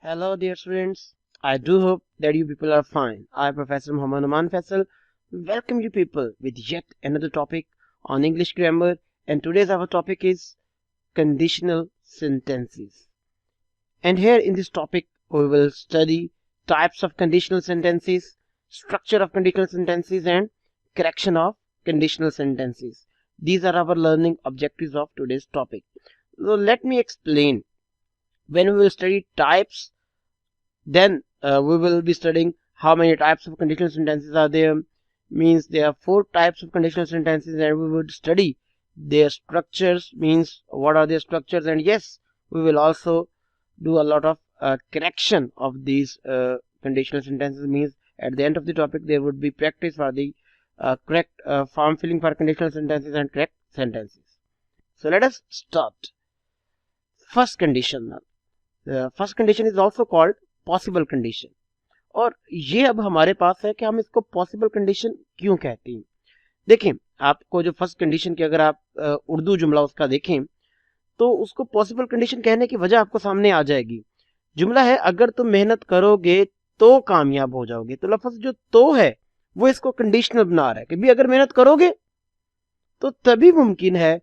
Hello dear students, I do hope that you people are fine. I, Professor Muhammad Aman Faisal, welcome you people with yet another topic on English grammar, and today's our topic is conditional sentences. And here in this topic we will study types of conditional sentences, structure of conditional sentences and correction of conditional sentences. These are our learning objectives of today's topic. So let me explain. When we will study types, then we will be studying how many types of conditional sentences are there. Means there are 4 types of conditional sentences, and we would study their structures, means what are their structures, and yes, we will also do a lot of correction of these conditional sentences. Means at the end of the topic there would be practice for the correct form filling for conditional sentences and correct sentences. So let us start. First condition. First condition is also called possible condition, और ये अब हमारे पास है कि हम इसको possible condition क्यों कहते हैं. देखें, आपको जो फर्स्ट कंडीशन की अगर आप उर्दू जुमला उसका देखें तो उसको पॉसिबल कंडीशन कहने की वजह आपको सामने आ जाएगी. जुमला है अगर तुम मेहनत करोगे तो कामयाब हो जाओगे. तो लफ्ज जो तो है वो इसको कंडीशनल बना रहा है कि भी अगर मेहनत करोगे तो तभी मुमकिन है.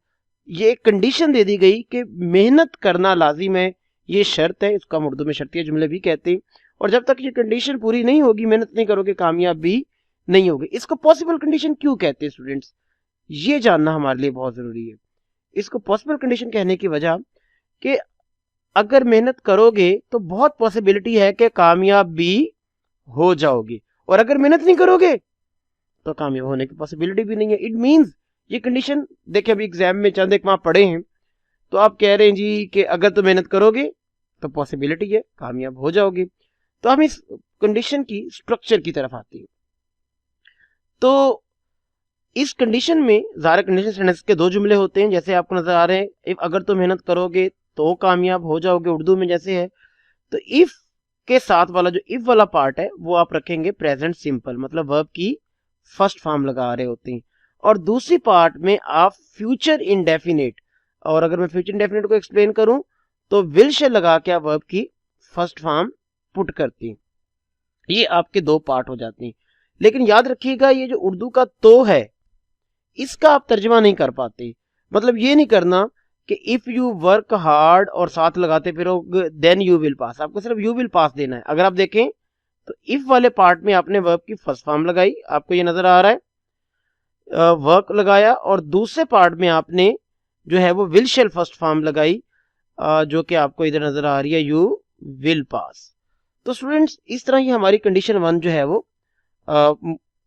ये एक कंडीशन दे दी गई कि मेहनत करना लाजिम है, ये शर्त है. इसको हम उर्दू में शर्तिया जुमले भी कहते हैं. और जब तक ये कंडीशन पूरी नहीं होगी, मेहनत नहीं करोगे, कामयाब भी नहीं होगे. इसको पॉसिबल कंडीशन क्यों कहते हैं स्टूडेंट्स, ये जानना हमारे लिए बहुत जरूरी है. इसको पॉसिबल कंडीशन कहने की वजह कि अगर मेहनत करोगे तो बहुत पॉसिबिलिटी है कि कामयाब भी हो जाओगे, और अगर मेहनत नहीं करोगे तो कामयाब होने की पॉसिबिलिटी भी नहीं है. इट मीन्स ये कंडीशन देखिए, अभी एग्जाम में चंद एक वहां पढ़े हैं तो आप कह रहे हैं जी कि अगर तो मेहनत करोगे तो पॉसिबिलिटी है कामयाब हो जाओगे. तो हम इस कंडीशन की स्ट्रक्चर की तरफ आते हैं. तो इस कंडीशन में ज़ाहिर कंडीशन सेंटेंस के 2 जुमले होते हैं, जैसे आपको नजर आ रहे हैं. इफ अगर तो मेहनत करोगे तो कामयाब हो जाओगे उर्दू में जैसे है. तो इफ के साथ वाला जो इफ वाला पार्ट है वो आप रखेंगे प्रेजेंट सिंपल, मतलब वर्ब की फर्स्ट फॉर्म लगा रहे होते हैं. और दूसरी पार्ट में आप फ्यूचर इंडेफिनिट, और अगर मैं फ्यूचर इंडेफिनिट को एक्सप्लेन करूं तो विल शेल लगा के आप वर्ब की फर्स्ट फॉर्म पुट करती हैं. ये आपके 2 पार्ट हो जाते हैं. लेकिन याद रखिएगा, ये जो उर्दू का तो है इसका आप तर्जमा नहीं कर पाते. मतलब ये नहीं करना कि इफ यू वर्क हार्ड और साथ लगाते फिर देन यू विल पास. आपको सिर्फ यू विल पास देना है. अगर आप देखें तो इफ वाले पार्ट में आपने वर्ब की फर्स्ट फॉर्म लगाई, आपको ये नजर आ रहा है, वर्क लगाया, और दूसरे पार्ट में आपने जो है वो विल शेल फर्स्ट फॉर्म लगाई, जो कि आपको इधर नजर आ रही है, यू विल पास. तो स्टूडेंट्स इस तरह ही हमारी कंडीशन 1 जो है वो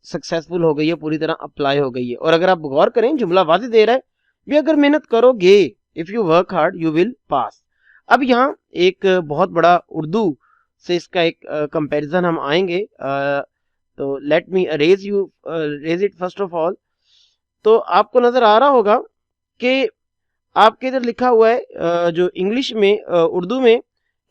सक्सेसफुल हो गई है, पूरी तरह अप्लाई हो गई है. और अगर आप गौर करें, जुमला वाज़ेह दे रहा है भी अगर मेहनत करोगे, if you work hard you will pass. अब यहाँ एक बहुत बड़ा उर्दू से इसका एक कंपैरिजन हम आएंगे. तो let me raise it first of all. तो आपको नजर आ रहा होगा कि आपके इधर लिखा हुआ है जो इंग्लिश में उर्दू में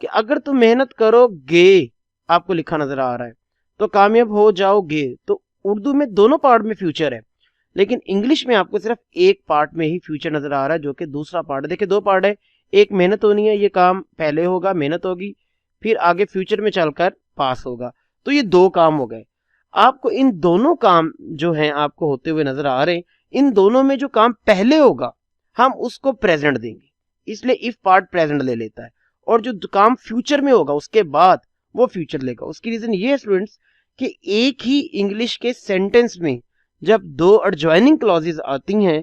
कि अगर तुम मेहनत करोगे, आपको लिखा नजर आ रहा है, तो कामयाब हो जाओगे. तो उर्दू में दोनों पार्ट में फ्यूचर है, लेकिन इंग्लिश में आपको सिर्फ एक पार्ट में ही फ्यूचर नजर आ रहा है, जो कि दूसरा पार्ट है. देखिए 2 पार्ट है, एक मेहनत होनी है, ये काम पहले होगा, मेहनत होगी, फिर आगे फ्यूचर में चलकर पास होगा. तो ये 2 काम हो गए. आपको इन दोनों काम जो हैं आपको होते हुए नजर आ रहे हैं. इन दोनों में जो काम पहले होगा हम उसको प्रेजेंट देंगे, इसलिए इफ पार्ट प्रेजेंट ले लेता है, और जो काम फ्यूचर में होगा उसके बाद वो फ्यूचर लेगा. उसकी रीजन ये है स्टूडेंट्स कि एक ही इंग्लिश के सेंटेंस में जब 2 एडजॉइनिंग क्लॉजेज आती हैं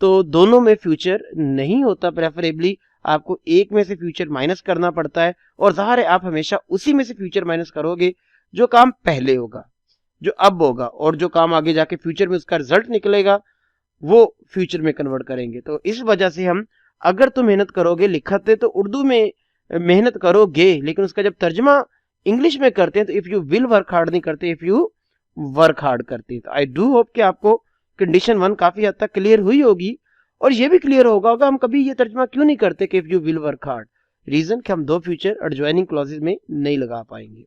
तो दोनों में फ्यूचर नहीं होता. प्रेफरेबली आपको एक में से फ्यूचर माइनस करना पड़ता है, और ज़ाहिर है आप हमेशा उसी में से फ्यूचर माइनस करोगे जो काम पहले होगा, जो अब होगा, और जो काम आगे जाके फ्यूचर में उसका रिजल्ट निकलेगा वो फ्यूचर में कन्वर्ट करेंगे. तो इस वजह से हम अगर तो मेहनत करोगे लिखते तो उर्दू में मेहनत करोगे, लेकिन उसका जब तर्जमा इंग्लिश में करते हैं तो if you will work hard नहीं करते, इफ यू वर्क हार्ड करते हैं. तो आई डू होप कि आपको कंडीशन 1 काफी हद तक क्लियर हुई होगी, और ये भी क्लियर होगा हम कभी ये तर्जमा क्यों नहीं करते कि if you will work hard. Reason कि हम 2 फ्यूचर एडजॉइनिंग क्लॉजेज में नहीं लगा पाएंगे.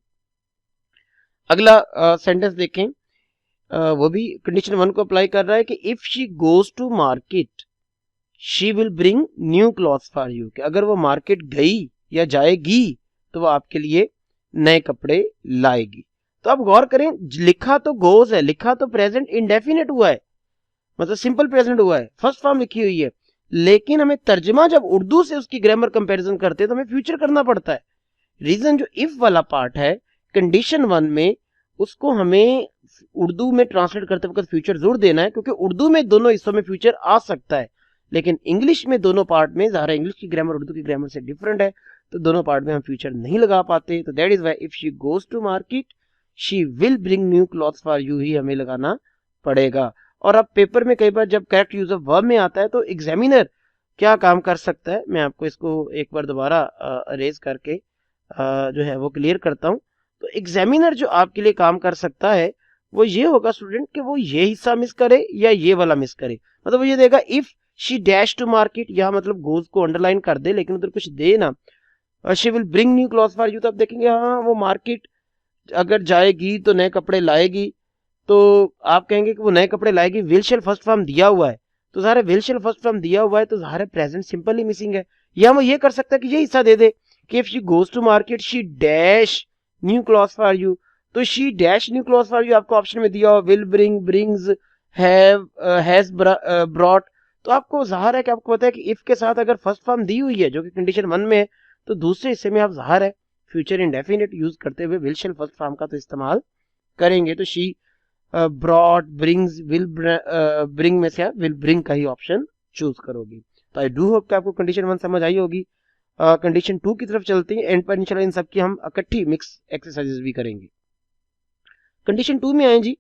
अगला सेंटेंस देखें, वो भी कंडीशन 1 को अप्लाई कर रहा है कि if she goes to market she will bring new clothes for you. कि अगर वो मार्केट गई या जाएगी तो वो आपके लिए नए कपड़े लाएगी। तो आप गौर करें, लिखा तो गोज है, लिखा तो प्रेजेंट इंडेफिनिट हुआ है, मतलब सिंपल प्रेजेंट हुआ है, फर्स्ट फॉर्म लिखी हुई है, लेकिन हमें तर्जमा जब उर्दू से उसकी ग्रामर कंपैरिजन करते हैं तो हमें फ्यूचर करना पड़ता है। रीजन जो इफ वाला पार्ट है कंडीशन 1 में, उसको हमें उर्दू में ट्रांसलेट करते वक्त फ्यूचर जरूर देना है, क्योंकि उर्दू में दोनों हिस्सों में फ्यूचर आ सकता है, लेकिन इंग्लिश में दोनों पार्ट में ज़ाहिर इंग्लिश की ग्रामर उर्दू की ग्रामर से डिफरेंट है, तो दोनों पार्ट में हम फ्यूचर नहीं लगा पाते। तो that is why if she goes to market she will bring new clothes for you ही हमें लगाना पड़ेगा। और अब पेपर में कई बार जब करेक्ट यूज ऑफ वर्ब में आता है तो एग्जामिनर क्या काम कर सकता है, मैं आपको इसको एक बार दोबारा अरेज करके जो है वो क्लियर करता हूँ। तो एग्जामिनर जो आपके लिए काम कर सकता है वो ये होगा स्टूडेंट कि वो ये हिस्सा मिस करे या ये वाला मिस करे। मतलब वो ये देगा if she dash to market, यहाँ मतलब गोज को अंडरलाइन कर दे लेकिन उधर कुछ दे ना, she will bring new clothes for you, तो आप देखेंगे हाँ वो मार्केट अगर जाएगी तो नए कपड़े लाएगी, तो आप कहेंगे कि वो नए कपड़े लाएगी, विल शेल फर्स्ट फॉर्म दिया हुआ है, तो ज़ाहिर है विल शेल फर्स्ट फॉर्म दिया हुआ है तो ज़ाहिर है प्रेजेंट सिंपल ही मिसिंग है। या वो ये कर सकता है कि ये हिस्सा दे दे कि if she goes to market she dash new clothes for you, तो she dash new clothes for you आपको ऑप्शन में दिया हुआ, will bring, brings, have, has brought, तो आपको ज़ाहिर है कि आपको पता है कि इफ के साथ अगर फर्स्ट फॉर्म दी हुई है जो कि कंडीशन 1 में है, तो दूसरे हिस्से में आप ज़ाहिर है फ्यूचर इंडेफिनिट यूज करते हुए विल शेल फर्स्ट फॉर्म का तो इस्तेमाल करेंगे। तो she brought, brings, will bring में से आप विल ब्रिंग का ही ऑप्शन चूज करोगे। तो आई डू होप कि आपको कंडीशन 1 समझ आई होगी। कंडीशन 2 की तरफ चलते हैं, एंड पर इंशाल्लाह इन सब की हम इकट्ठी मिक्स एक्सरसाइजेस भी करेंगे। कंडीशन 2 में आए जी,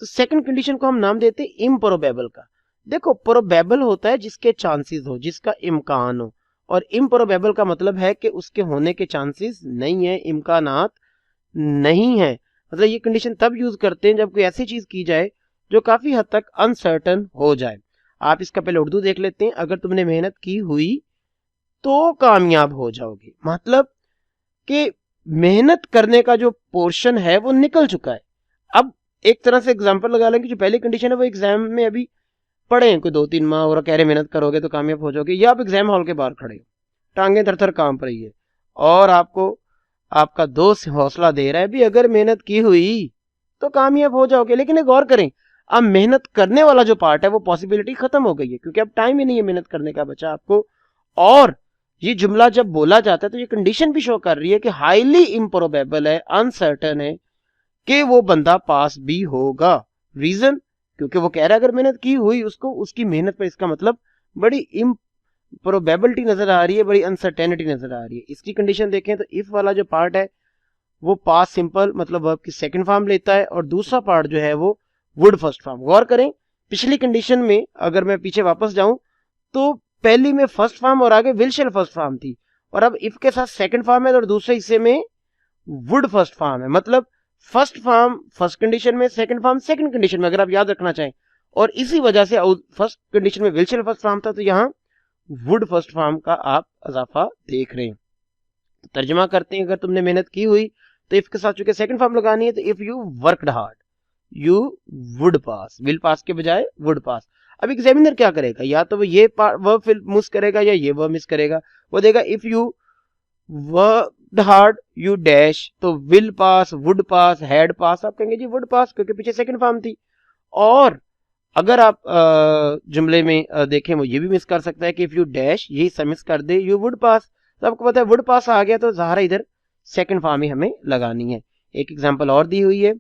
तो सेकंड कंडीशन को हम नाम देते हैं इम्प्रोबेबल का। देखो प्रोबेबल होता है जिसके चांसेस हो, जिसका इम्कान हो, और इम्प्रोबेबल का मतलब है कि उसके होने के चांसेस नहीं है, इम्कानात नहीं है। मतलब ये कंडीशन तब यूज करते हैं जब कोई ऐसी चीज की जाए जो काफी हद तक अनसर्टन हो जाए। आप इसका पहले उर्दू देख लेते हैं, अगर तुमने मेहनत की हुई तो कामयाब हो जाओगे, मतलब कि मेहनत करने का जो पोर्शन है वो निकल चुका है। अब एक तरह से एग्जांपल लगा लें कि जो पहली कंडीशन है वो एग्जाम में अभी पढ़े हैं कोई 2-3 माह और कह रहे मेहनत करोगे तो कामयाब हो जाओगे, या आप एग्जाम हॉल के बाहर खड़े हो, टांगे थर थर कांप रही है और आपको आपका दोस्त हौसला दे रहा है भी अगर मेहनत की हुई तो कामयाब हो जाओगे। लेकिन एक गौर करें, अब मेहनत करने वाला जो पार्ट है वो पॉसिबिलिटी खत्म हो गई है, क्योंकि अब टाइम ही नहीं है मेहनत करने का बचा आपको। और ये जुमला जब बोला जाता है तो ये कंडीशन भी शो कर रही है कि हाईली इम्प्रोबेबल है, अनसर्टन है कि वो बंदा पास भी होगा। रीजन, क्योंकि वो कह रहा है अगर मेहनत की हुई उसको, उसकी मेहनत पर, इसका मतलब बड़ी प्रोबेबिलिटी नजर आ रही है, बड़ी अनसर्टेनिटी नजर आ रही है। इसकी कंडीशन देखें तो इफ वाला जो पार्ट है वो पास सिंपल मतलब वर्ब की सेकंड फॉर्म लेता है, और दूसरा पार्ट जो है वो वुड फर्स्ट फॉर्म। गौर करें पिछली कंडीशन में अगर मैं पीछे वापस जाऊं तो पहली में फर्स्ट फॉर्म और आगे विल शेल फर्स्ट फॉर्म थी, और अब इफ के साथ सेकंड फॉर्म है और दूसरे हिस्से में वुड फर्स्ट फॉर्म है। मतलब फर्स्ट फॉर्म फर्स्ट कंडीशन में, सेकंड फॉर्म सेकंड कंडीशन में, अगर आप याद रखना चाहें। और इसी वजह से फर्स्ट कंडीशन में विल शेल फर्स्ट फॉर्म था तो यहाँ वुड फर्स्ट फॉर्म का आप इजाफा देख रहे हैं। तो तर्जमा करते हैं, अगर तुमने मेहनत की हुई तो इफ के साथ चूंकि सेकंड फॉर्म लगानी है तो if you worked hard you would pass, will pass के बजाय वुड पास। अब एग्जामिनर क्या करेगा, या तो वो ये वर्ब मिस करेगा या ये वर्ब मिस करेगा। वो देगा if you worked hard you dash, तो will pass, would pass, had pass, आप कहेंगे जी वुड पास क्योंकि पीछे सेकंड फॉर्म थी। और अगर आप जुमले में देखें वो ये भी मिस कर सकता है कि इफ यू डैश, ये हिस्सा मिस कर दे, यू वुड पास, तो आपको पता है वुड पास आ गया तो ज़ाहिर इधर सेकंड फॉर्म ही हमें लगानी है। एक एग्जांपल और दी हुई है,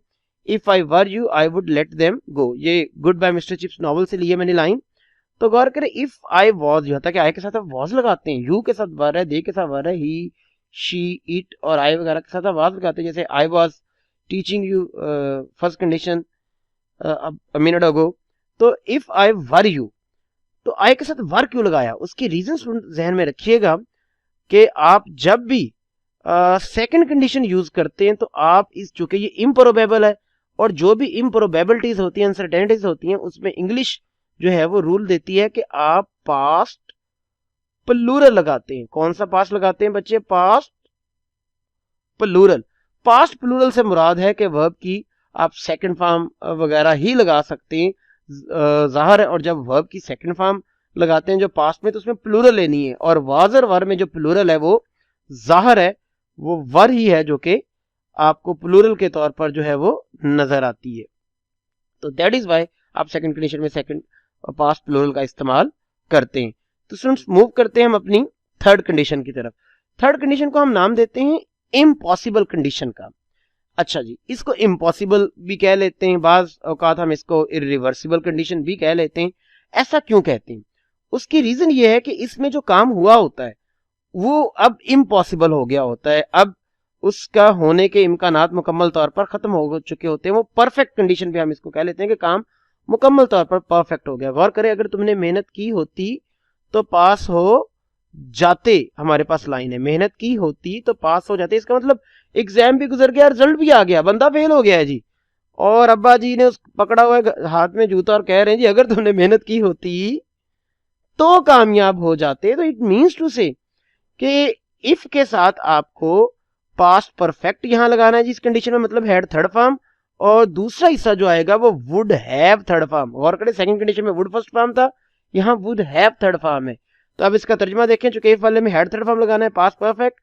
if I were you I would let them go, ये goodbye Mister Chips novel से लिए मैंने लाइन। तो गौर करें इफ आई वॉज, ये होता है कि आई के साथ आप वॉज लगाते हैं, यू के साथ वर है, दे के साथ वर है, ही, शी, इट और आई वगैरह के साथ आप वॉज लगाते हैं। जैसे I was teaching you first condition a minute ago, तो इफ आई वर यू, तो आई के साथ वर क्यों लगाया, उसकी रीजन जहन में रखिएगा कि आप जब भी सेकंड कंडीशन यूज करते हैं तो आप इस, चूंकि ये इम्प्रोबेबल है और जो भी इम्प्रोबेबिलिटीज होती हैं, अनसर्टेनिटीज होती हैं, उसमें इंग्लिश जो है वो रूल देती है कि आप पास्ट प्लूरल लगाते हैं। कौन सा पास्ट लगाते हैं बच्चे, पास्ट प्लूरल। पास्ट प्लूरल से मुराद है कि वर्ब की आप सेकंड फॉर्म वगैरह ही लगा सकते हैं, ज़ाहिर है। और जब वर्ब की सेकंड फॉर्म लगाते हैं जो पास्ट में, तो उसमें प्लूरल लेनी है, और वाज और वर में जो प्लूरल है वो ज़ाहिर है वो वर ही है जो कि आपको प्लूरल के तौर पर जो है वो नजर आती है। तो दैट इज वाई आप सेकंड कंडीशन में सेकंड पास्ट प्लूरल का इस्तेमाल करते हैं। तो स्टूडेंट्स मूव करते हैं हम अपनी थर्ड कंडीशन की तरफ। थर्ड कंडीशन को हम नाम देते हैं इम्पॉसिबल कंडीशन का। अच्छा जी, इसको इम्पॉसिबल भी कह लेते हैं, बाज औकात हम इसको इरिवर्सिबल कंडीशन भी कह लेते हैं। ऐसा क्यों कहते हैं? उसकी रीजन ये है कि इसमें जो काम हुआ होता है वो अब इम्पॉसिबल हो गया होता है, अब उसका होने के इम्कानात मुकम्मल तौर पर खत्म हो चुके होते हैं। वो परफेक्ट कंडीशन पे हम इसको कह लेते हैं कि काम मुकम्मल तौर पर परफेक्ट हो गया। गौर करें, अगर तुमने मेहनत की होती तो पास हो जाते, हमारे पास लाइन है, मेहनत की होती तो पास हो जाते। इसका मतलब एग्जाम भी गुजर गया, रिजल्ट भी आ गया, बंदा फेल हो गया है जी, और अब्बा जी ने उस पकड़ा हुआ है हाथ में जूता और कह रहे हैं जी अगर तुमने मेहनत की होती तो कामयाब हो जाते। तो इट मीन्स टू से कि इफ के साथ आपको पास्ट परफेक्ट यहां लगाना है जी इस कंडीशन में, मतलब हैड थर्ड फॉर्म, और दूसरा हिस्सा जो आएगा वो वुड हैव थर्ड फॉर्म। गौर करें, सेकंड कंडीशन में वुड फर्स्ट फॉर्म था, यहाँ वुड हैव थर्ड फॉर्म है। तो अब इसका तर्जुमा देखें, चूंकि इफ वाले में हैड थर्ड फॉर्म लगाना है पास्ट परफेक्ट,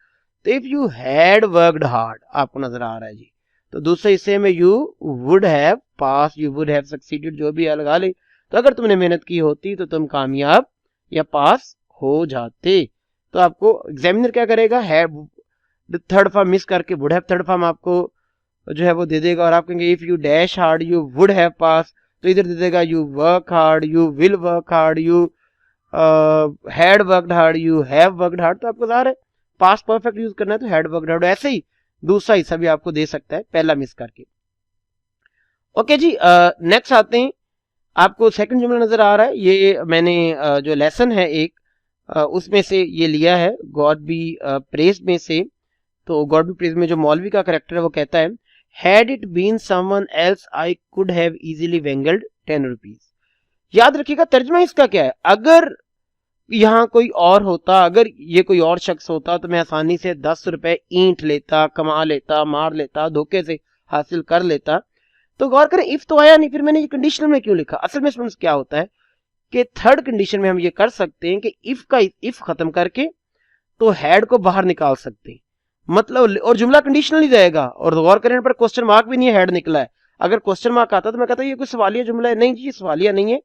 तो if you had worked hard आपको नजर आ रहा है जी, तो दूसरे हिस्से में you would have pass, you would have succeeded, जो भी लगा ले। तो अगर तुमने मेहनत की होती तो तुम कामयाब या पास हो जाते। तो आपको एग्जामिनर क्या करेगा, हैव थर्ड फॉर्म मिस करके वुड हैव थर्ड फॉर्म आपको जो है वो दे देगा, और आप कहेंगे if you dash hard you would have pass, तो इधर दे देगा you work hard, you will work hard, you had worked hard, you have worked hard. तो आपको ज़ाहिर है पास्ट परफेक्ट यूज करना है तो हैड वर्कड हार्ड। ऐसे ही दूसरा हिस्सा भी आपको दे सकता है पहला मिस करके। ओके जी, नेक्स्ट आते हैं। आपको सेकंड जुमला नजर आ रहा है, ये मैंने जो लेसन है एक उसमें से ये लिया है, गॉड बी प्रेज में से। तो गॉड बी प्रेज में जो मौलवी का करेक्टर है वो कहता है, had it been someone else I could have easily wangled 10 rupees. याद रखिएगा तर्जमा इसका क्या है, अगर यहाँ कोई और होता, अगर ये कोई और शख्स होता तो मैं आसानी से 10 रुपए ईंट लेता, कमा लेता, मार लेता, धोखे से हासिल कर लेता। तो गौर करें इफ तो आया नहीं, फिर मैंने ये कंडीशनल में क्यों लिखा? असल में स्टूडेंट्स क्या होता है कि थर्ड कंडीशन में हम ये कर सकते हैं कि इफ का इफ खत्म करके तो हैड को बाहर निकाल सकते हैं, मतलब, और जुमला कंडीशनल ही रहेगा। और गौर करने पर क्वेश्चन मार्क भी नहीं है, हैड निकला है। अगर क्वेश्चन मार्क आता तो मैं कहता ये कोई सवालिया जुमला है, नहीं जी सवालिया नहीं है,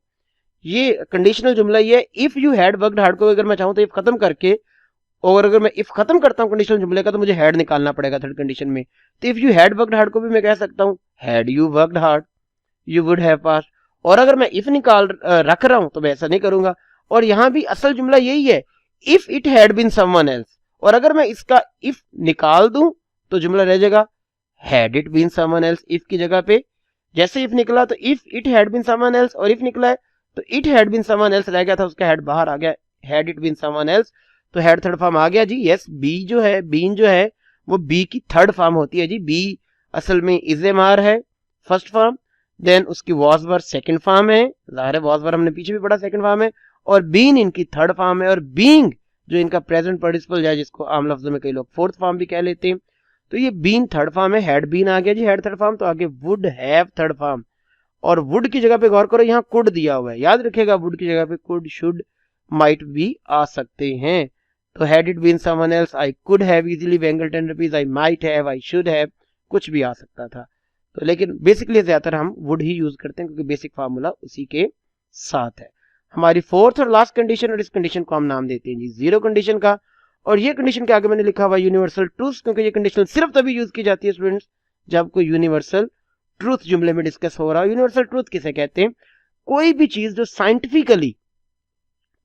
ये कंडीशनल जुमला ही है। If you had worked hard को अगर मैं चाहूं तो इफ खत्म करके, और अगर मैं इफ खत्म करता हूं कंडीशनल जुमले का तो मुझे हैड निकालना पड़ेगा थर्ड कंडीशन में। तो if you had worked hard को भी मैं कह सकता हूं had you worked hard you would have pass. और अगर मैं इफ निकाल रख रहा हूं तो मैं ऐसा नहीं करूंगा। और यहां भी असल जुमला यही है, if it had been someone else, और अगर मैं इसका इफ निकाल दूं तो जुमला रह जाएगा had it been someone else. If की जगह पे जैसे इफ निकला तो if it had been someone else, और इफ निकला है तो it had been someone else रह गया था, उसका हैड बाहर आ गया, had it been someone else, तो हैड थर्ड फॉर्म आ गया जी। यस, बी जो है, बीन जो है वो बी की थर्ड फॉर्म होती है जी। बी असल में इज़ेमार है फर्स्ट फॉर्म, देन उसकी वॉज वर सेकंड फॉर्म है, जाहिर है वॉज वर हमने पीछे भी पढ़ा सेकंड फॉर्म है, और बीन इनकी थर्ड फॉर्म है, और बीइंग जो इनका प्रेजेंट पार्टिसिपल है जिसको आम लफ्जों में कई लोग फोर्थ फॉर्म भी कह लेते हैं। तो ये बीन थर्ड फॉर्म है, हैड बीन आ गया जी हैड थर्ड फॉर्म, तो आगे वुड हैव थर्ड फॉर्म। और वुड की जगह पे गौर करो यहाँ कुड दिया हुआ है, याद रखिएगा वुड की जगह पे कुड, शुड, माइट भी आ सकते हैं। तो had it been someone else, I could have easily wangled 10 rupees, I might have, I should have, कुछ भी आ सकता था। तो लेकिन बेसिकली ज्यादातर हम वुड ही यूज करते हैं क्योंकि बेसिक फार्मूला उसी के साथ है। हमारी फोर्थ और लास्ट कंडीशन, और इस कंडीशन को हम नाम देते हैं जी जीरो कंडीशन का। और ये कंडीशन के आगे मैंने लिखा हुआ यूनिवर्सल ट्रूथ, क्योंकि ये कंडीशन सिर्फ तभी यूज की जाती है स्टूडेंट्स जब कोई यूनिवर्सल ट्रूथ जुमले में डिस्कस हो रहा है। यूनिवर्सल ट्रूथ किसे कहते हैं? कोई भी चीज जो साइंटिफिकली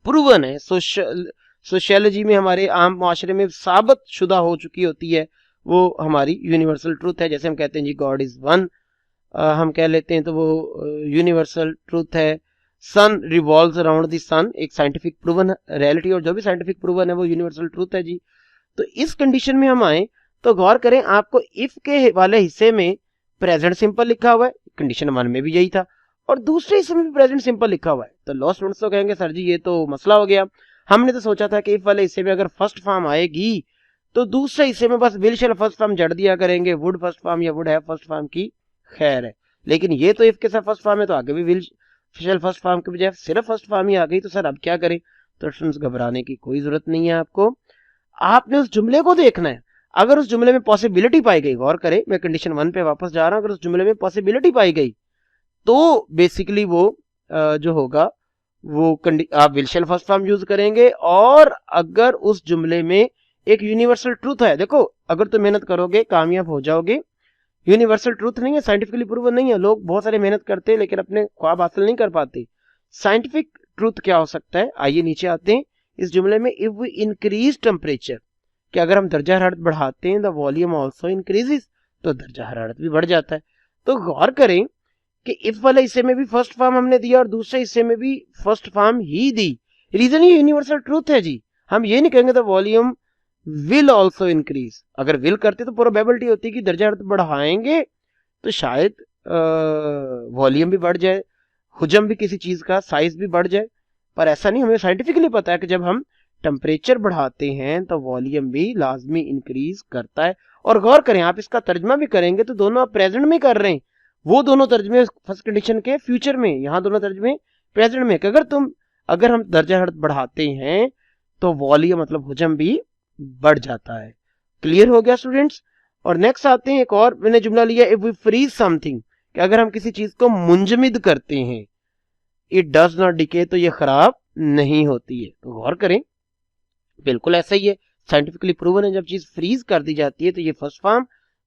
प्रूवन है, सोशियोलॉजी में हमारे आम माशरे में साबित शुदा हो चुकी होती है, वो हमारी यूनिवर्सल ट्रूथ है। जैसे हम कहते हैं जी गॉड इज वन, हम कह लेते हैं तो वो यूनिवर्सल ट्रूथ है। सन रिवॉल्व्स अराउंड द सन, एक साइंटिफिक प्रूवन रियलिटी, और जो भी साइंटिफिक प्रूवन है वो यूनिवर्सल ट्रूथ है जी। तो इस कंडीशन में हम आए तो गौर करें, आपको इफ के वाले हिस्से में प्रेजेंट सिंपल लिखा हुआ है, कंडीशन 1 में भी यही था, और दूसरे हिस्से में भी प्रेजेंट सिंपल लिखा हुआ है। तो लॉ स्टूडेंट्स तो कहेंगे सर जी ये तो मसला हो गया, हमने तो सोचा था कि इफ वाले हिस्से में अगर फर्स्ट फॉर्म आएगी तो दूसरे हिस्से में बस विल शैल फर्स्ट फॉर्म जड़ दिया करेंगे, वुड फर्स्ट फॉर्म या वुड हैव फर्स्ट फॉर्म की खैर है। लेकिन ये तो इफ के साथ फर्स्ट फॉर्म है तो आगे भी विल शैल फर्स्ट फॉर्म के बजाय सिर्फ फर्स्ट फॉर्म ही आ गई, तो सर अब क्या करें? तो स्टूडेंट्स घबराने की कोई जरूरत नहीं है आपको, आपने उस जुमले को देखना है। अगर उस जुमले में पॉसिबिलिटी पाई गई, गौर करें मैं कंडीशन 1 पे वापस जा रहा हूं, अगर उस जुमले में पॉसिबिलिटी पाई गई तो बेसिकली वो जो होगा वो आप will shell first form use करेंगे। और अगर उस जुमले में एक यूनिवर्सल ट्रूथ है, देखो अगर तुम मेहनत करोगे कामयाब हो जाओगे, यूनिवर्सल ट्रूथ नहीं है, साइंटिफिकली प्रूवन नहीं है, लोग बहुत सारे मेहनत करते हैं लेकिन अपने ख्वाब हासिल नहीं कर पाते। साइंटिफिक ट्रूथ क्या हो सकता है, आइए नीचे आते हैं इस जुमले में। इफ वी इंक्रीज टेम्परेचर, कि अगर हम दर्जा हरारत बढ़ाते हैं द वॉल्यूम ऑल्सो इंक्रीजेस, तो दर्जा हरारत भी बढ़ जाता है। तो गौर करें कि इफ वाले हिस्से में भी फर्स्ट फॉर्म हमने दिया और दूसरे हिस्से में भी फर्स्ट फॉर्म ही दी। रीजन ये यूनिवर्सल ट्रूथ है जी, हम ये नहीं कहेंगे the volume will also increase. अगर विल करते तो प्रोबेबिलिटी होती कि दर्जा हरारत बढ़ाएंगे तो शायद वॉल्यूम भी बढ़ जाए, हुजम भी किसी चीज का साइज भी बढ़ जाए, पर ऐसा नहीं। हमें साइंटिफिकली पता है कि जब हम टेम्परेचर बढ़ाते हैं तो वॉल्यूम भी लाजमी इंक्रीज करता है। और गौर करें, आप इसका तर्जमा भी करेंगे तो दोनों आप प्रेजेंट में कर रहे हैं, वो दोनों तर्जमे फर्स्ट कंडीशन के फ्यूचर में, यहाँ दोनों तर्जमे प्रेजेंट में। अगर हम दर्जा हरारत बढ़ाते हैं तो वॉल्यूम मतलब हुजम भी बढ़ जाता है। क्लियर हो गया स्टूडेंट्स। और नेक्स्ट आते हैं, एक और मैंने जुमला लिया, इफ वी फ्रीज समथिंग, कि अगर हम किसी चीज को मुंजमिद करते हैं, इट डज नॉट डिके, तो ये खराब नहीं होती है। तो गौर करें बिल्कुल ऐसा ही है, साइंटिफिकली प्रूवन है, जब चीज फ्रीज कर दी जाती है तो ये फर्स्ट फॉर्म,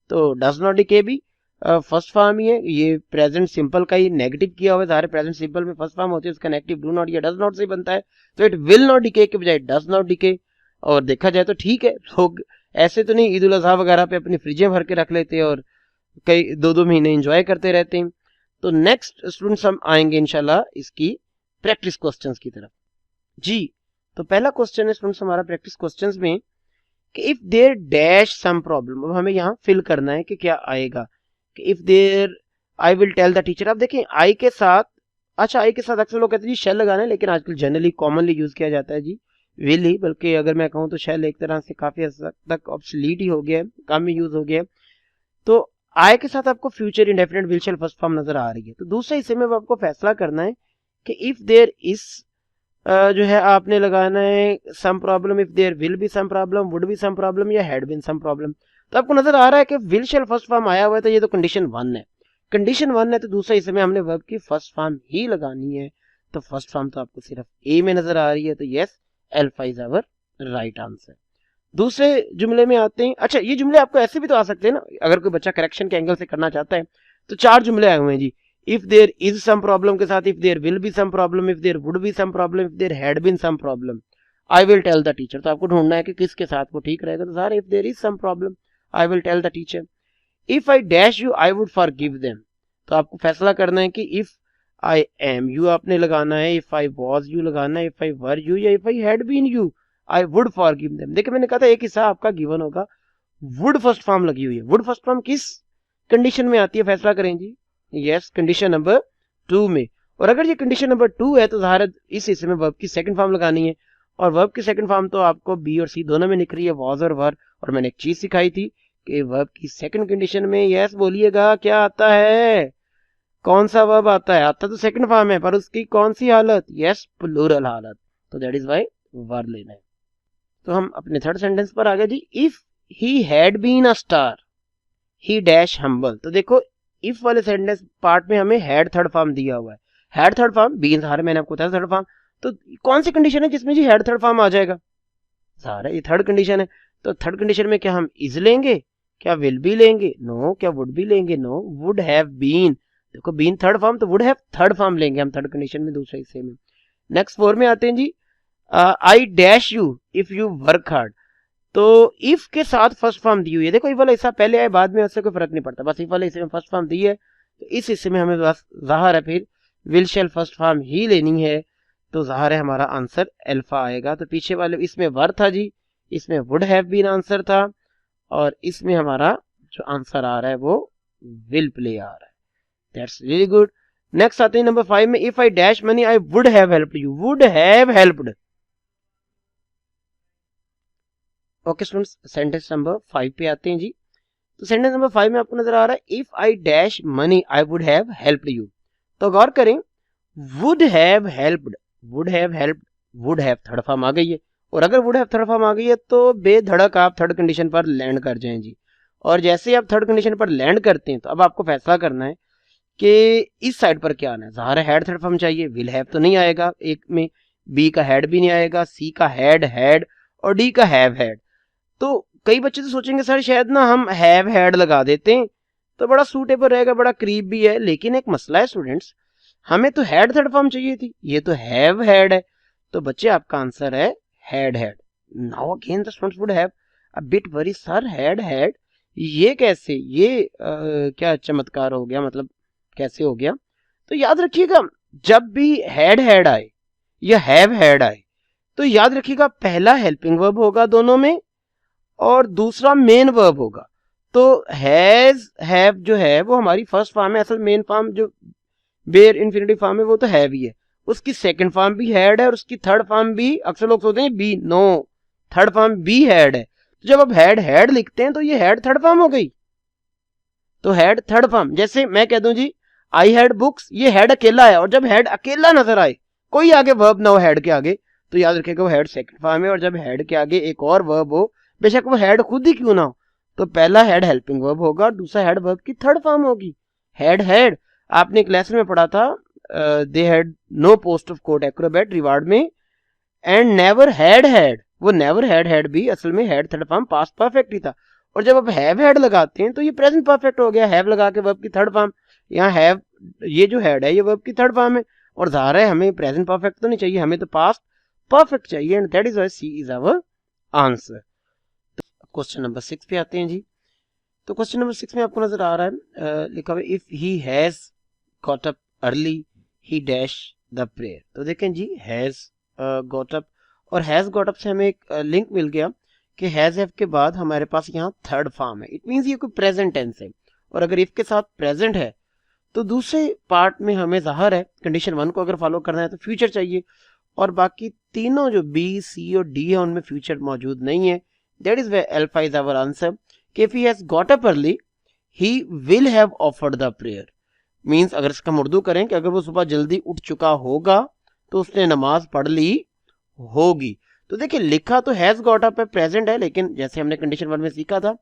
तो डज नॉट डिके भी फर्स्ट फॉर्म ही है। ये प्रेजेंट सिंपल का ही नेगेटिव किया हुआ है, सारे प्रेजेंट सिंपल में फर्स्ट फॉर्म होती है, उसका नेगेटिव डू नॉट या डज नॉट से बनता है, तो इट विल नॉट डिके के बजाय डज नॉट डिके। और देखा जाए तो ठीक है, लोग ऐसे तो नहीं ईद उल अजहा वगैरह पे अपनी फ्रिजें भर के रख लेते हैं और कई 2-2 महीने एंजॉय करते रहते हैं। तो नेक्स्ट स्टूडेंट्स हम आएंगे इंशाल्लाह इसकी प्रैक्टिस क्वेश्चंस की तरफ जी। तो पहला क्वेश्चन है स्टूडेंट्स हमारा प्रैक्टिस क्वेश्चंस में कि if there dash some problem, अब हमें यहाँ फिल करना है कि क्या आएगा, कि if there I will tell the teacher. अब देखिए आई के साथ, अच्छा आई के साथ अक्सर लोग कहते हैं जी शेल लगाना है, लेकिन आजकल जनरली कॉमनली यूज किया जाता है जी विल ही, बल्कि अगर मैं कहूँ तो शेल एक तरह से काफी हद तक ऑब्सोलीट ही हो गया है, कम ही यूज हो गया है। तो आई के साथ आपको future indefinite will shell first form नजर आ रही है। तो दूसरे हिस्से में आपको फैसला करना है कि इफ देयर इज जो है आपने लगाना है some problem, if there will be some problem, would be some problem या हैड बीन सम प्रॉब्लम। तो आपको नजर आ रहा है कि विल शेल फर्स्ट फॉर्म आया हुआ है, तो ये तो कंडीशन 1 है। कंडीशन 1 है तो दूसरे हिस्से में हमने वर्ब की फर्स्ट फॉर्म ही लगानी है, तो फर्स्ट फॉर्म तो आपको सिर्फ ए में नजर आ रही है, तो yes alpha is our right answer. दूसरे जुमले में आते हैं। अच्छा ये जुमले आपको ऐसे भी तो आ सकते हैं ना, अगर कोई बच्चा करेक्शन के एंगल से करना चाहता है तो 4 जुमले आए हुए हैं जी। If there is some problem के साथ if there will be some problem, if there would be some problem, if there had been some problem, I will tell the teacher. तो आपको ढूंढना है कि किसके साथ वो ठीक रहेगा, तो सारे if there is some problem I will tell the teacher. If I dash you I would forgive them, तो आपको फैसला करना है कि इफ आई एम यू आपने लगाना है, इफ आई वाज यू लगाना है, इफ आई वर यू या if I had been you I would forgive them. देखिए मैंने कहा था एक हिस्सा आपका गिवन होगा, वुड फर्स्ट फॉर्म लगी हुई है। वुड फर्स्ट फॉर्म किस कंडीशन में आती है, फैसला करें जी। यस कंडीशन नंबर 2 में। और अगर ये कंडीशन नंबर 2 है तो ज़ाहिर इस हिस्से में वर्ब की सेकंड फॉर्म लगानी है, और वर्ब की सेकंड फॉर्म तो आपको बी और सी दोनों में निकल रही है, वॉज और वर। और मैंने एक चीज सिखाई थी कि वर्ब की सेकंड कंडीशन में यस बोलिएगा क्या आता है, कौन सा वर्ब आता है, आता तो सेकंड फॉर्म है पर उसकी कौन सी हालत, यस प्लूरल हालत, तो दैट इज वाई वर लेना है। तो हम अपने थर्ड सेंटेंस पर आ गए जी। If he had been a star he dash humble. तो देखो इफ वाले सेंटेंस पार्ट में हमें हैड थर्ड फॉर्म दिया हुआ है, हैड थर्ड फॉर्म बीन सहारे मैंने आपको बताया थर्ड फॉर्म, तो कौन सी कंडीशन है जिसमें जी हैड थर्ड फॉर्म आ जाएगा, सारा ये थर्ड कंडीशन है। तो थर्ड कंडीशन में क्या हम इज लेंगे, क्या विल बी लेंगे, नो, क्या वुड बी लेंगे, नो, वुड हैव बीन, देखो बीन थर्ड फॉर्म तो वुड हैव थर्ड फॉर्म लेंगे हम थर्ड कंडीशन में दूसरे हिस्से में। नेक्स्ट 4 में आते हैं जी। I dash you if you work hard. तो इफ के साथ फर्स्ट फॉर्म दी हुई है, देखो इफ वाला हिस्सा पहले आए बाद में उससे कोई फर्क नहीं पड़ता, बस इफ वाले हिस्से में फर्स्ट फॉर्म दी है तो इस हिस्से में हमें बस ज़ाहिर है फिर विल शैल फर्स्ट फॉर्म ही लेनी है, तो ज़ाहिर है हमारा आंसर अल्फा आएगा। तो पीछे वाले इसमें वर था जी, इसमें वुड हैव बीन आंसर था, और इसमें हमारा जो आंसर आ रहा है वो विल प्ले आ रहा है। That's really good. नेक्स्ट आते हैं नंबर 5 में। If I dash money I would have helped you, would have helped. Okay students sentence number 5 पे आते हैं जी। तो सेंटेंस नंबर 5 में आपको नजर आ रहा है if I dash money I would have helped you. तो गौर करें would have helped, would have helped, would have third form आ गई है, और अगर वुड हैव थर्ड फॉर्म आ गई है तो बेधड़क आप थर्ड कंडीशन पर लैंड कर जाएं जी। और जैसे ही आप थर्ड कंडीशन पर लैंड करते हैं तो अब आपको फैसला करना है कि इस साइड पर क्या आना है। ज़ाहिर है हैड थर्ड फॉर्म चाहिए, विल हैव तो नहीं आएगा एक में, बी का हैड भी नहीं आएगा, सी का हैड हैड और डी का हैव हैड। तो कई बच्चे तो सोचेंगे सर शायद ना हम हैव हैड लगा देते हैं तो बड़ा सूटेबल रहेगा, बड़ा करीब भी है, लेकिन एक मसला है स्टूडेंट्स, हमें तो हैड थर्ड फॉर्म चाहिए थी, ये तो हैव हैड है। तो बच्चे आपका आंसर है had had. Now again the students would have a bit worry, sir had had ये कैसे, ये क्या चमत्कार हो गया, मतलब कैसे हो गया। तो याद रखिएगा जब भी हैड हैड आए या हैव हैड आए तो याद रखिएगा पहला हेल्पिंग वर्ब होगा दोनों में और दूसरा मेन वर्ब होगा। तो हैज हैव जो है वो हमारी फर्स्ट फॉर्म है, असल मेन फॉर्म जो बेयर इन्फिनिटिव फॉर्म है वो तो हैव ही है, उसकी सेकंड फॉर्म भी हैड है और उसकी थर्ड फॉर्म भी, अक्सर लोग सोचते हैं be, no, third form be had है। तो जब आप हैड हैड लिखते हैं तो ये हैड थर्ड फॉर्म हो गई, तो हैड थर्ड फॉर्म। जैसे मैं कह दूं जी आई हैड बुक्स, ये हैड अकेला है, और जब हैड अकेला नजर आए कोई आगे वर्ब ना हो हैड के आगे तो याद रखिएगा वो हैड सेकंड फॉर्म है। और जब हैड के आगे एक और वर्ब हो, बेशक वो हैड खुद ही क्यों ना हो, तो पहला हैड हेल्पिंग वर्ब होगा और दूसरा हैड वर्ब की थर्ड फॉर्म होगी हैड हैड। आपने एक लेसन में पढ़ा था they had no post of court acrobat reward में, एंड नेवर हैड हैड, वो नेवर हैड हैड भी असल में had third form past perfect ही था। और जब आप हैव हैड लगाते हैं तो ये प्रेजेंट परफेक्ट हो गया, हैव लगा के वर्ब की थर्ड फॉर्म, यहाँ हैव ये जो हैड है ये वर्ब की थर्ड फॉर्म है। और ज़ाहिर है हमें प्रेजेंट परफेक्ट तो नहीं चाहिए, हमें तो पास्ट परफेक्ट चाहिए, and that is why C is our answer. Question number 6 पे आते हैं जी। तो क्वेश्चन नंबर 6 में आपको नजर आ रहा है लिखा हुआ if he has got up early he dash the prayer. तो देखें जी हैज गॉट अप और हैज गॉट अप से हमें एक लिंक मिल गया कि हैज हैव के बाद हमारे पास यहाँ थर्ड फॉर्म है, इट मींस ये कोई प्रेजेंट टेंस है। और अगर इफ के साथ प्रेजेंट है तो दूसरे पार्ट में हमें ज़ाहिर है कंडीशन 1 को अगर फॉलो करना है तो फ्यूचर चाहिए, और बाकी तीनों जो बी सी और डी है उनमें फ्यूचर मौजूद नहीं है। That is why alpha is our answer कि if he has got up early he will have offered the prayer. Means अगर इसका हम उर्दू करें कि अगर वो सुबह जल्दी उठ चुका होगा तो उसने नमाज पढ़ ली होगी। तो देखिए लिखा तो हैज गॉट अप है, प्रेजेंट है, लेकिन जैसे हमने कंडीशन 1 में सीखा था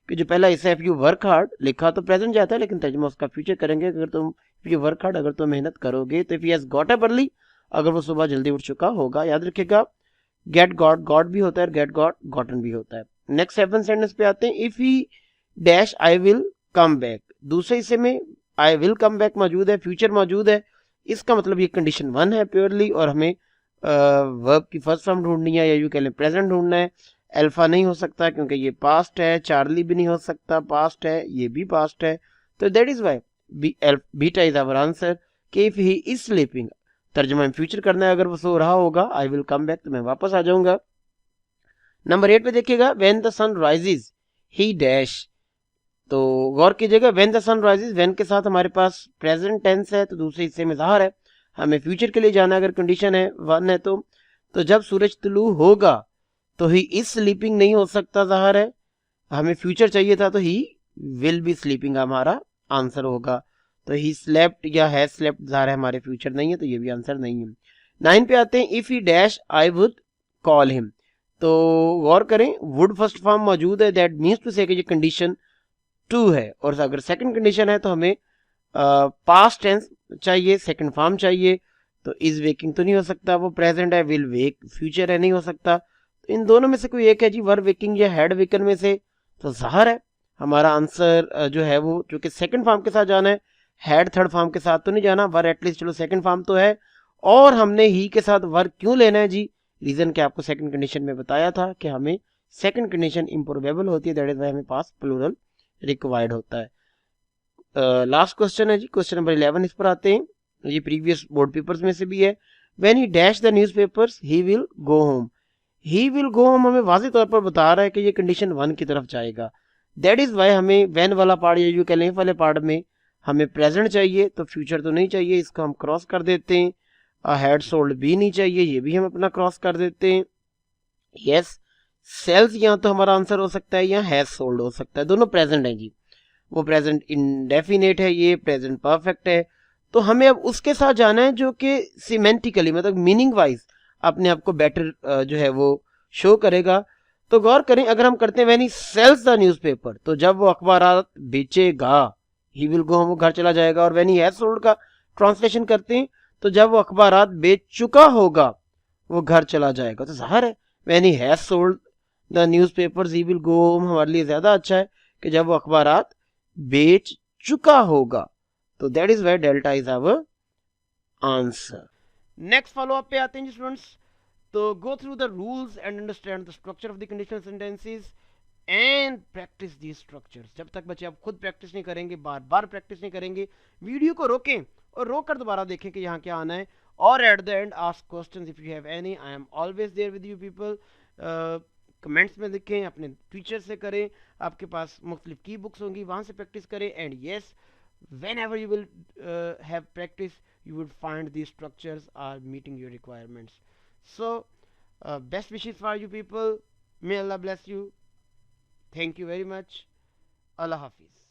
कि जो पहला इसे इफ यू वर्क हार्ड लिखा तो प्रेजेंट जाता है, लेकिन तर्जुमा उसका फ्यूचर करेंगे अगर तुम इफ यू वर्क हार्ड, अगर तुम मेहनत करोगे। तो if he has got up early अगर वो सुबह जल्दी उठ चुका होगा। याद रखिएगा गेट गॉट गॉट भी होता है, गेट गॉट गॉटन भी होता है। नेक्स्ट 7 सेंटेंस पे आते हैं if he dash I will come back, दूसरे हिस्से में आई विल कम बैक मौजूद है, फ्यूचर मौजूद है, इसका मतलब ये कंडीशन 1 है प्योरली, और हमें वर्ब की फर्स्ट फॉर्म ढूंढनी है या यू कह लें प्रेजेंट ढूंढना है। अल्फा नहीं हो सकता क्योंकि ये पास्ट है, चार्ली भी नहीं हो सकता पास्ट है, ये भी पास्ट है। तो that is why beta is our answer कि इफ ही इज स्लीपिंग, तर्जुमा में फ्यूचर करना है, अगर वो सो रहा होगा आई विल कम बैक तो मैं वापस आ जाऊंगा। नंबर 8 पे देखिएगा when the sun rises he dash, तो गौर कीजिएगा when the sun rises, when के साथ हमारे पास प्रेजेंट टेंस है तो दूसरे हिस्से में ज़ाहिर है हमें फ्यूचर के लिए जाना है, अगर कंडीशन है 1 है तो जब सूरज तुलू होगा तो ही इज स्लीपिंग नहीं हो सकता, ज़ाहिर है हमें फ्यूचर चाहिए था तो ही विल बी स्लीपिंग हमारा आंसर होगा। तो ही स्लेप्ट या हैज स्लेप्ट ज़ाहिर है हमारे फ्यूचर नहीं है तो ये भी आंसर नहीं है। 9 पे आते हैं if he dash I would call him, तो गौर करें वुड फर्स्ट फॉर्म मौजूद है, दैट मीन्स टू से कि ये कंडीशन 2 है, और अगर सेकंड कंडीशन है तो हमें पास्ट टेंस चाहिए, सेकंड फॉर्म चाहिए। तो इज वेकिंग तो नहीं हो सकता, वो प्रेजेंट है, विल वेक फ्यूचर है, नहीं हो सकता। तो इन दोनों में से कोई एक है जी, वर वेकिंग या हेड वेकन में से। तो ज़ाहिर है हमारा आंसर जो है वो चूंकि सेकंड फॉर्म के साथ जाना है, हेड थर्ड फॉर्म के साथ तो नहीं जाना, वर एटलीस्ट चलो सेकंड फॉर्म तो है। और हमने ही के साथ वर क्यों लेना है जी, रीजन क्या आपको सेकंड कंडीशन में बताया था कि हमें सेकंड कंडीशन इम्प्रोबेबल होती है, दैट इज वाई हमें पास प्लूरल रिक्वायर्ड होता है। लास्ट क्वेश्चन है जी, क्वेश्चन नंबर 11, इस पर आते हैं, ये प्रीवियस बोर्ड पेपर्स में से भी है। When he dash the newspapers he will go home, he will go home हमें वाज़ेह तौर पर बता रहा है कि ये कंडीशन 1 की तरफ जाएगा। दैट इज वाई हमें व्हेन वाला पार्ट या यू कह लें वाले पार्ट में हमें प्रेजेंट चाहिए, तो फ्यूचर तो नहीं चाहिए, इसको हम क्रॉस कर देते हैं। हैड सोल्ड भी नहीं चाहिए, ये भी हम अपना क्रॉस कर देते हैं। यस सेल्स यहाँ तो हमारा आंसर हो सकता है या हैज सोल्ड हो सकता है, दोनों प्रेजेंट है जी, वो प्रेजेंट इंडेफिनेट है, ये प्रेजेंट परफेक्ट है। तो हमें अब उसके साथ जाना है जो कि सिमेंटिकली मतलब मीनिंग वाइज अपने आप को बेटर जो है वो शो करेगा। तो गौर करें, अगर हम करते हैं when he sells the newspaper, तो जब वो अखबार बेचेगा, ही विल गो होम, वो घर चला जाएगा। और व्हेन ही हैज सोल्ड का ट्रांसलेशन करते हैं, तो जब वो अखबार बेच चुका होगा, वो घर चला जाएगा। तो जाहिर है when he has sold the newspapers he will go home हमारे लिए ज्यादा अच्छा है कि जब वो अखबार बेच चुका होगा। तो that is where delta is our answer. Next follow up पे आते हैं जी स्टूडेंट्स। तो go through the rules and understand the structure of the conditional sentences and practice the structures. जब तक बच्चे आप खुद प्रैक्टिस नहीं करेंगे, बार बार प्रैक्टिस नहीं करेंगे, वीडियो को रोकें और रोक कर दोबारा देखें कि यहाँ क्या आना है। और at the end ask questions if you have any, I am always there with you people. Comments में लिखें, अपने टीचर से करें, आपके पास मुख्तलिफ की बुक्स होंगी, वहाँ से प्रैक्टिस करें। And yes, whenever you will have practice, you would find these structures are meeting your requirements. So best wishes for you people. May Allah bless you. Thank you very much. Allah Hafiz.